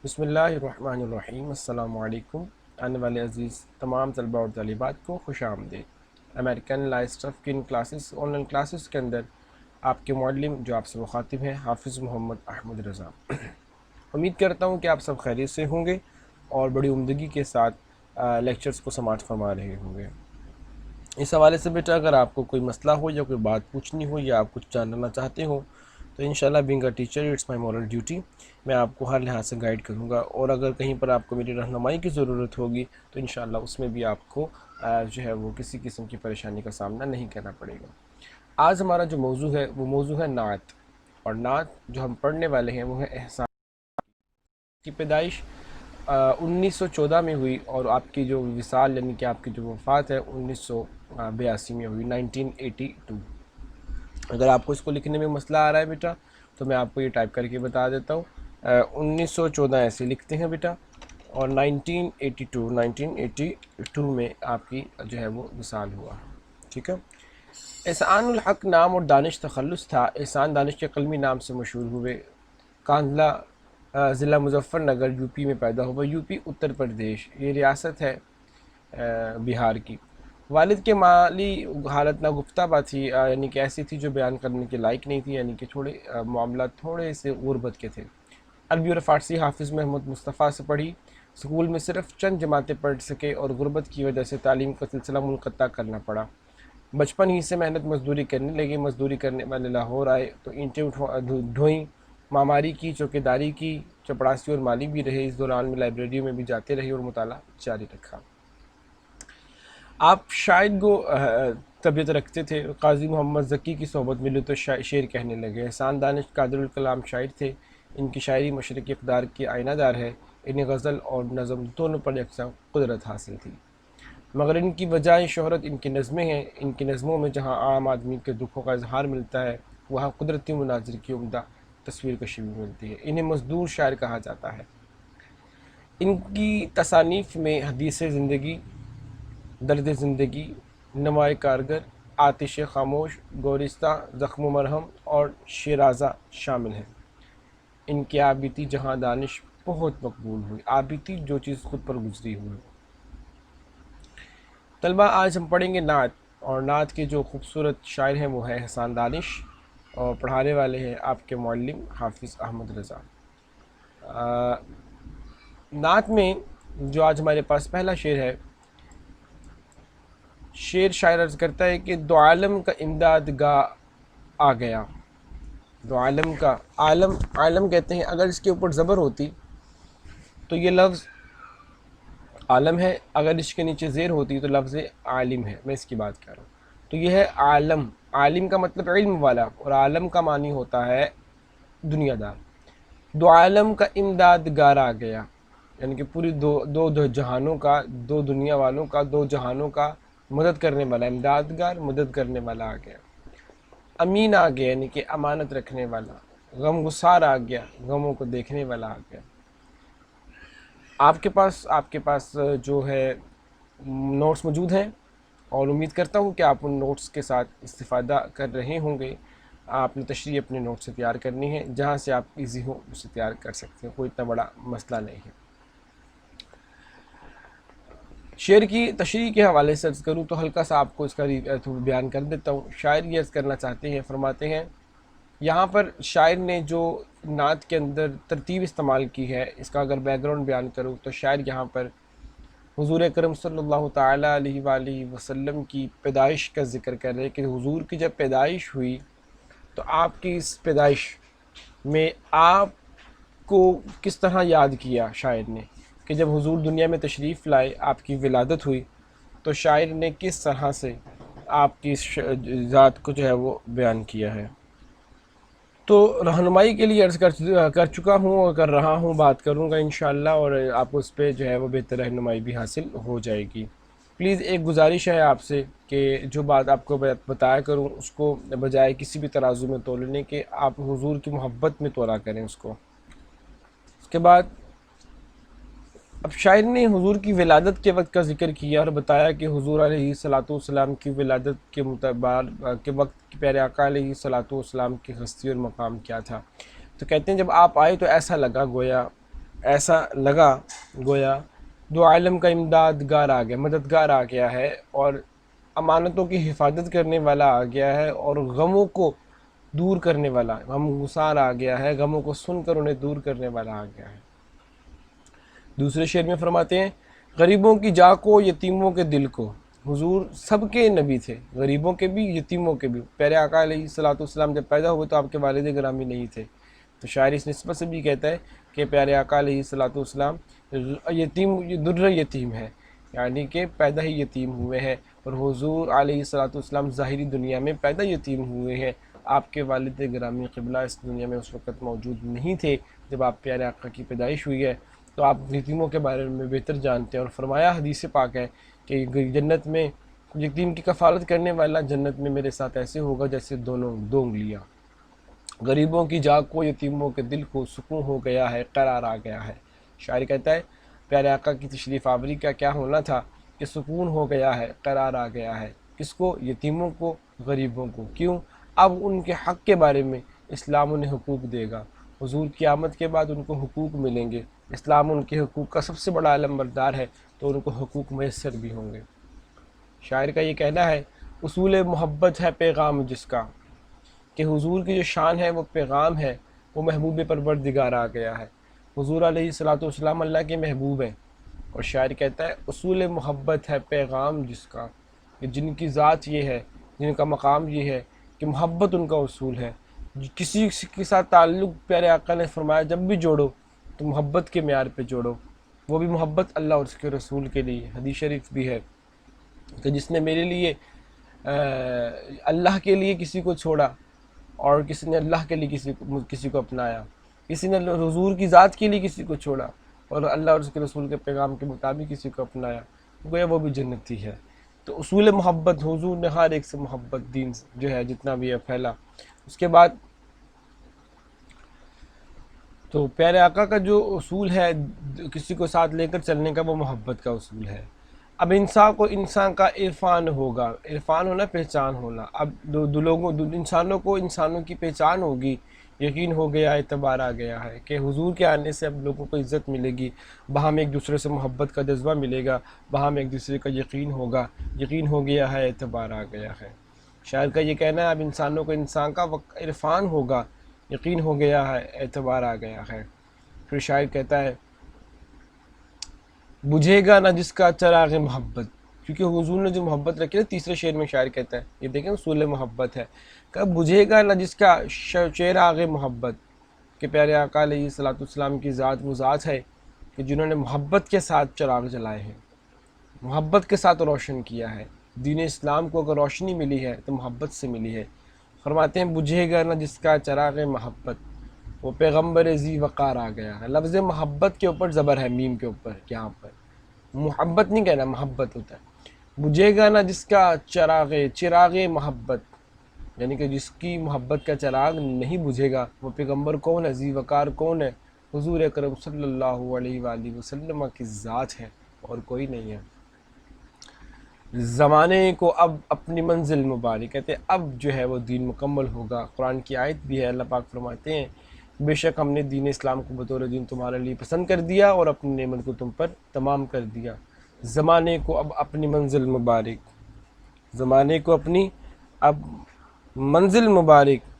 بسم اللہ الرحمن الرحیم۔ السلام علیکم۔ آنے والے عزیز تمام طلباء اور طالبات کو خوش آمدید۔ امریکن لائف اسٹف کی ان کلاسز آن لائن کلاسز کے اندر آپ کے معلم جو آپ سے مخاطب ہیں حافظ محمد احمد رضا۔ امید کرتا ہوں کہ آپ سب خیریت سے ہوں گے اور بڑی عمدگی کے ساتھ لیکچرز کو سماعت فرما رہے ہوں گے۔ اس حوالے سے بیٹا اگر آپ کو کوئی مسئلہ ہو یا کوئی بات پوچھنی ہو یا آپ کچھ جاننا چاہتے ہو تو انشاءاللہ being a teacher it's my moral duty, میں آپ کو ہر لحاظ سے گائیڈ کروں گا، اور اگر کہیں پر آپ کو میری رہنمائی کی ضرورت ہوگی تو انشاءاللہ اس میں بھی آپ کو جو ہے وہ کسی قسم کی پریشانی کا سامنا نہیں کرنا پڑے گا۔ آج ہمارا جو موضوع ہے وہ موضوع ہے نعت، اور نعت جو ہم پڑھنے والے ہیں وہ ہے احسان کی پیدائش 1914 میں ہوئی، اور آپ کی جو وصال یعنی کہ آپ کی جو وفات ہے 1982 میں ہوئی، 1982۔ اگر آپ کو اس کو لکھنے میں مسئلہ آ رہا ہے بیٹا تو میں آپ کو یہ ٹائپ کر کے بتا دیتا ہوں۔ 1914 ایسے لکھتے ہیں بیٹا، اور 1982 میں آپ کی جو ہے وہ وصال ہوا، ٹھیک ہے۔ احسان الحق نام اور دانش تخلص تھا۔ احسان دانش کے قلمی نام سے مشہور ہوئے۔ کاندھلا ضلع مظفر نگر یو پی میں پیدا ہوا۔ یو پی اتر پردیش یہ ریاست ہے بہار کی۔ والد کے مالی حالت ناگفتہ تھی، یعنی کہ ایسی تھی جو بیان کرنے کے لائق نہیں تھی، یعنی کہ تھوڑے معاملات تھوڑے سے غربت کے تھے۔ عربی اور فارسی حافظ محمد مصطفیٰ سے پڑھی، اسکول میں صرف چند جماعتیں پڑھ سکے اور غربت کی وجہ سے تعلیم کا سلسلہ منقطع کرنا پڑا۔ بچپن ہی سے محنت مزدوری کرنے لگے۔ مزدوری کرنے والے لاہور آئے تو اینٹیں ڈھوئیں، معماری کی، چوکیداری کی، چپڑاسی اور مالی بھی رہے۔ اس دوران میں لائبریریوں میں بھی جاتے رہے اور مطالعہ جاری رکھا۔ آپ شاعر کو طبیعت رکھتے تھے۔ قاضی محمد ذکی کی صحبت ملی تو شعر کہنے لگے۔ احسان دانش قادر الکلام شاعر تھے۔ ان کی شاعری مشرق اقدار کی آئینہ دار ہے۔ انہیں غزل اور نظم دونوں پر یکساں قدرت حاصل تھی، مگر ان کی وجہ شہرت ان کی نظمیں ہیں۔ ان کی نظموں میں جہاں عام آدمی کے دکھوں کا اظہار ملتا ہے وہاں قدرتی مناظر کی عمدہ تصویر کشی بھی ملتی ہے۔ انہیں مزدور شاعر کہا جاتا ہے۔ ان کی تصانیف میں حدیث زندگی، درد زندگی، نمائے کارگر، آتش خاموش، گورستہ، زخم و مرہم اور شیرازہ شامل ہیں۔ ان کی آپ بیتی جہاں دانش بہت مقبول ہوئی۔ آپ بیتی جو چیز خود پر گزری ہوئی۔ طلبہ آج ہم پڑھیں گے نعت، اور نعت کے جو خوبصورت شاعر ہیں وہ ہے احسان دانش، اور پڑھانے والے ہیں آپ کے معلم حافظ احمد رضا۔ نعت میں جو آج ہمارے پاس پہلا شعر ہے، شعر شاعر عرض کرتا ہے کہ دو عالم کا امداد گاہ آ گیا۔ دو عالم کا، عالم کہتے ہیں، اگر اس کے اوپر زبر ہوتی تو یہ لفظ عالم ہے، اگر اس کے نیچے زیر ہوتی تو لفظ عالم ہے۔ میں اس کی بات کر رہا ہوں، تو یہ ہے عالم۔ عالم کا مطلب علم والا، اور عالم کا معنی ہوتا ہے دنیا دار۔ دو عالم کا امداد گار آ گیا، یعنی کہ پوری دو جہانوں کا، دو دنیا والوں کا، دو جہانوں کا مدد کرنے والا، امدادگار مدد کرنے والا آ گیا۔ امین آ گیا، یعنی کہ امانت رکھنے والا۔ غم گسار آ گیا، غموں کو دیکھنے والا آ گیا۔ آپ کے پاس جو ہے نوٹس موجود ہیں، اور امید کرتا ہوں کہ آپ ان نوٹس کے ساتھ استفادہ کر رہے ہوں گے۔ آپ نے تشریح اپنے نوٹ سے تیار کرنی ہے، جہاں سے آپ ایزی ہو اسے تیار کر سکتے ہیں، کوئی اتنا بڑا مسئلہ نہیں ہے۔ شعر کی تشریح کے حوالے سے عرض کروں تو ہلکا سا آپ کو اس کا بیان کر دیتا ہوں۔ شاعر یہ عرض کرنا چاہتے ہیں، فرماتے ہیں یہاں پر شاعر نے جو نعت کے اندر ترتیب استعمال کی ہے، اس کا اگر بیک گراؤنڈ بیان کروں تو شاعر یہاں پر حضور اکرم صلی اللہ تعالیٰ علیہ وآلہ وسلم کی پیدائش کا ذکر کر رہے ہیں کہ حضور کی جب پیدائش ہوئی تو آپ کی اس پیدائش میں آپ کو کس طرح یاد کیا شاعر نے، کہ جب حضور دنیا میں تشریف لائے، آپ کی ولادت ہوئی، تو شاعر نے کس طرح سے آپ کی اس ذات کو جو ہے وہ بیان کیا ہے۔ تو رہنمائی کے لیے عرض کر چکا ہوں اور کر رہا ہوں، بات کروں گا انشاءاللہ، اور آپ کو اس پہ جو ہے وہ بہتر رہنمائی بھی حاصل ہو جائے گی۔ پلیز ایک گزارش ہے آپ سے کہ جو بات آپ کو بتایا کروں اس کو بجائے کسی بھی ترازو میں تولنے کے، آپ حضور کی محبت میں تولا کریں اس کو۔ اس کے بعد اب شاعر نے حضور کی ولادت کے وقت کا ذکر کیا اور بتایا کہ حضور علیہ الصلوۃ والسلام کی ولادت کے وقت پیارے آقا علیہ الصلوۃ والسلام کی ہستی اور مقام کیا تھا۔ تو کہتے ہیں جب آپ آئے تو ایسا لگا گویا ایسا لگا گویا دو عالم کا امدادگار آ گیا، مددگار آ گیا ہے، اور امانتوں کی حفاظت کرنے والا آ گیا ہے، اور غموں کو دور کرنے والا، غم گسار آ گیا ہے، غموں کو سن کر انہیں دور کرنے والا آ گیا ہے۔ دوسرے شعر میں فرماتے ہیں غریبوں کی جا کو، یتیموں کے دل کو۔ حضور سب کے نبی تھے، غریبوں کے بھی، یتیموں کے بھی۔ پیارے آقا علیہ الصلوۃ والسلام جب پیدا ہوئے تو آپ کے والد گرامی نہیں تھے، تو شاعر اس نسبت سے بھی کہتا ہے کہ پیارے آقا علیہ الصلوۃ والسلام یتیم، در یتیم ہے، یعنی کہ پیدا ہی یتیم ہوئے ہیں، اور حضور علیہ الصلوۃ والسلام ظاہری دنیا میں پیدا یتیم ہوئے ہیں۔ آپ کے والد گرامی قبلہ اس دنیا میں اس وقت موجود نہیں تھے جب آپ پیارے آقا کی پیدائش ہوئی ہے، تو آپ یتیموں کے بارے میں بہتر جانتے ہیں۔ اور فرمایا حدیث پاک ہے کہ جنت میں یتیم کی کفالت کرنے والا جنت میں میرے ساتھ ایسے ہوگا جیسے دو انگلیاں۔ غریبوں کی جا کو، یتیموں کے دل کو، سکون ہو گیا ہے، قرار آ گیا ہے۔ شاعر کہتا ہے پیارے آقا کی تشریف آوری کا کیا ہونا تھا کہ سکون ہو گیا ہے، قرار آ گیا ہے۔ کس کو؟ یتیموں کو، غریبوں کو۔ کیوں؟ اب ان کے حق کے بارے میں اسلام انہیں حقوق دے گا، حضور کی آمد کے بعد ان کو حقوق ملیں گے، اسلام ان کے حقوق کا سب سے بڑا علمبردار ہے، تو ان کو حقوق میسر بھی ہوں گے۔ شاعر کا یہ کہنا ہے اصول محبت ہے پیغام جس کا، کہ حضور کی جو شان ہے وہ پیغام ہے، وہ محبوب پروردگار آ گیا ہے۔ حضور علیہ الصلوۃ والسلام اللہ کے محبوب ہیں، اور شاعر کہتا ہے اصول محبت ہے پیغام جس کا، کہ جن کی ذات یہ ہے، جن کا مقام یہ ہے کہ محبت ان کا اصول ہے۔ کسی کے ساتھ تعلق پیارے آقا نے فرمایا جب بھی جوڑو تو محبت کے معیار پہ جوڑو، وہ بھی محبت اللہ اور اس کے رسول کے لیے۔ حدیث شریف بھی ہے کہ جس نے میرے لیے اللہ کے لیے کسی کو چھوڑا، اور کسی نے اللہ کے لیے کسی کو اپنایا، کسی نے حضور کی ذات کے لیے کسی کو چھوڑا، اور اللہ اور اس کے رسول کے پیغام کے مطابق کسی کو اپنایا، گویا وہ بھی جنتی ہے۔ تو اصول محبت، حضور نے ہر ایک سے محبت، دین جو ہے جتنا بھی ہے پھیلا۔ اس کے بعد تو پیارے آقا کا جو اصول ہے کسی کو ساتھ لے کر چلنے کا، وہ محبت کا اصول ہے۔ اب انسان کا عرفان ہوگا، عرفان ہونا، پہچان ہونا۔ اب انسانوں کو انسانوں کی پہچان ہوگی، یقین ہو گیا، اعتبار آ گیا ہے کہ حضور کے آنے سے اب لوگوں کو عزت ملے گی، باہم ایک دوسرے سے محبت کا جذبہ ملے گا، باہم ایک دوسرے کا یقین ہوگا، یقین ہو گیا ہے، اعتبار آ گیا ہے۔ شاعر کا یہ کہنا ہے اب انسانوں کو انسان کا عرفان ہوگا، یقین ہو گیا ہے، اعتبار آ گیا ہے۔ پھر شاعر کہتا ہے بجھے گا نہ جس کا چراغ محبت، کیونکہ حضور نے جو محبت رکھی ہے، تیسرے شعر میں شاعر کہتا ہے، یہ دیکھیں اصول محبت ہے کہ بجھے گا نہ جس کا چراغ محبت، کہ پیارے آقا علیہ الصلوۃ والسلام کی ذات وہ ذات ہے کہ جنہوں نے محبت کے ساتھ چراغ جلائے ہیں، محبت کے ساتھ روشن کیا ہے۔ دین اسلام کو اگر روشنی ملی ہے تو محبت سے ملی ہے۔ فرماتے ہیں بجھے گا نہ جس کا چراغ محبت، وہ پیغمبر ذی وقار آ گیا ہے۔ لفظ محبت کے اوپر زبر ہے، میم کے اوپر، یہاں پر محبت نہیں کہنا، محبت ہوتا ہے۔ بجھے گا نہ جس کا چراغ محبت، یعنی کہ جس کی محبت کا چراغ نہیں بجھے گا، وہ پیغمبر کون ہے، ذی وقار کون ہے؟ حضور اکرم صلی اللہ علیہ وآلہ وسلم کی ذات ہے، اور کوئی نہیں ہے۔ زمانے کو اب اپنی منزل مبارک، کہتے ہیں اب جو ہے وہ دین مکمل ہوگا۔ قرآن کی آیت بھی ہے، اللہ پاک فرماتے ہیں بے شک ہم نے دین اسلام کو بطور دین تمہارے لیے پسند کر دیا، اور اپنی نعمت کو تم پر تمام کر دیا۔ زمانے کو اب اپنی منزل مبارک، زمانے کو اپنی اب منزل مبارک،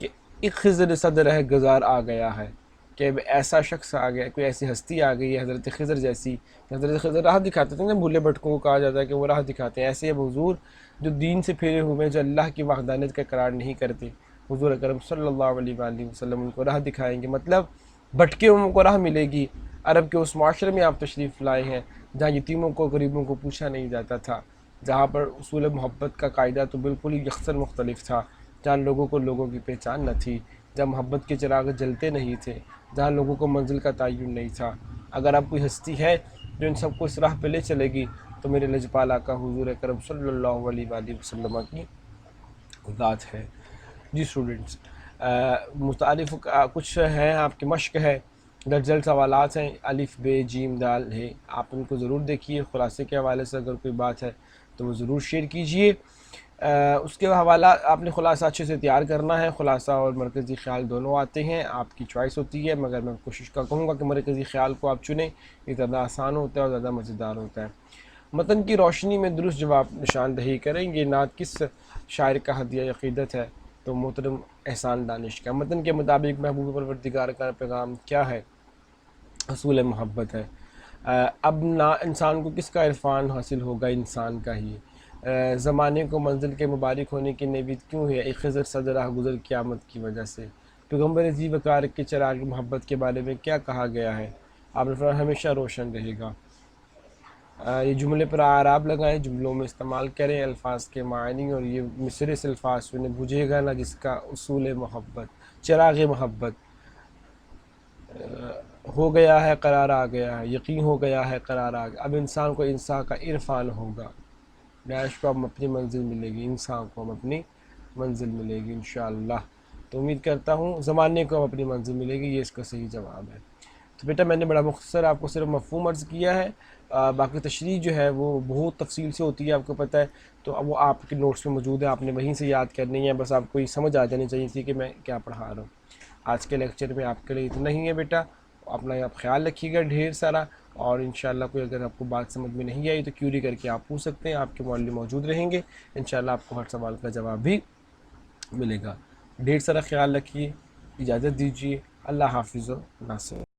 کہ ایک خضر صدر ہے گزار آ گیا ہے، کہ ایسا شخص آ گیا، کوئی ایسی ہستی آ گئی ہے حضرت خضر جیسی، کہ حضرت خضر راہ دکھاتے تھے نا، بھولے بھٹکوں کو کہا جاتا ہے کہ وہ راہ دکھاتے ہیں، ایسے اب حضور جو دین سے پھرے ہوئے ہیں، جو اللہ کی وحدانیت کا اقرار نہیں کرتے، حضور اکرم صلی اللہ علیہ وآلہ وسلم ان کو راہ دکھائیں گے۔ مطلب بھٹکے ہوئوں کو راہ ملے گی۔ عرب کے اس معاشرے میں آپ تشریف لائے ہیں جہاں یتیموں کو، غریبوں کو پوچھا نہیں جاتا تھا، جہاں پر اصول محبت کا قاعدہ تو بالکل ہی یکسر مختلف تھا، جہاں لوگوں کو لوگوں کی پہچان نہ تھی، جہاں محبت کے چراغ جلتے نہیں تھے، جہاں لوگوں کو منزل کا تعین نہیں تھا۔ اگر اب کوئی ہستی ہے جو ان سب کو اس راہ پہ لے چلے گی تو میرے لجپال آقا حضور اکرم صلی اللہ علیہ وآلہ وسلم کی ذات ہے۔ جی اسٹوڈنٹس، مختلف کچھ ہیں آپ کی مشق ہے، درجل سوالات ہیں، الف ب جیم دال ہے، آپ ان کو ضرور دیکھیے۔ خلاصے کے حوالے سے اگر کوئی بات ہے تو وہ ضرور شیئر کیجیے۔ اس کے حوالہ آپ نے خلاصہ اچھے سے تیار کرنا ہے. خلاصہ اور مرکزی خیال دونوں آتے ہیں, آپ کی چوائس ہوتی ہے, مگر میں کوشش کہوں گا کہ مرکزی خیال کو آپ چنیں, یہ زیادہ آسان ہوتا ہے اور زیادہ مزیدار ہوتا ہے. متن کی روشنی میں درست جواب نشاندہی کریں. یہ نعت کس شاعر کا ہدیہ عقیدت ہے؟ تو محترم احسان دانش کا. متن کے مطابق محبوب پروردگار کا پیغام کیا ہے؟ اصول محبت ہے. اب انسان کو کس کا عرفان حاصل ہوگا؟ انسان کا ہی. زمانے کو منزل کے مبارک ہونے کی نوید کیوں ہے؟ ایک خضر صدر راہ گزر قیامت کی وجہ سے. پیغمبر زی وقار کے چراغ محبت کے بارے میں کیا کہا گیا ہے؟ آپ نے فرمایا ہمیشہ روشن رہے گا. یہ جملے پر اعراب لگائیں, جملوں میں استعمال کریں الفاظ کے معنی, اور یہ مصرے سے الفاظ سنیں. بجھے گا نہ جس کا اصول محبت, چراغ محبت. ہو گیا ہے قرار آ گیا ہے, یقین ہو گیا ہے قرار آ گیا. اب انسان کو انسان کا عرفان ہوگا. داعش کو ہم اپنی منزل ملے گی, انسان کو ہم اپنی منزل ملے گی انشاءاللہ. تو امید کرتا ہوں زمانے کو ہم اپنی منزل ملے گی, یہ اس کا صحیح جواب ہے. تو بیٹا میں نے بڑا مختصر آپ کو صرف مفہوم عرض کیا ہے, باقی تشریح جو ہے وہ بہت تفصیل سے ہوتی ہے, آپ کو پتہ ہے. تو اب وہ آپ کے نوٹس میں موجود ہے, آپ نے وہیں سے یاد کرنی ہے, بس آپ کو یہ سمجھ آ جانی چاہیے تھی کہ میں کیا پڑھا رہا ہوں. آج کے لیکچر میں آپ کے لیے اتنا ہی ہے بیٹا. اپنا آپ خیال رکھیے گا ڈھیر سارا, اور انشاءاللہ کوئی اگر آپ کو بات سمجھ میں نہیں آئی تو کیوری کر کے آپ پوچھ سکتے ہیں, آپ کے معلم موجود رہیں گے. انشاءاللہ آپ کو ہر سوال کا جواب بھی ملے گا. ڈھیر سارا خیال رکھیے, اجازت دیجیے. اللہ حافظ و ناصر.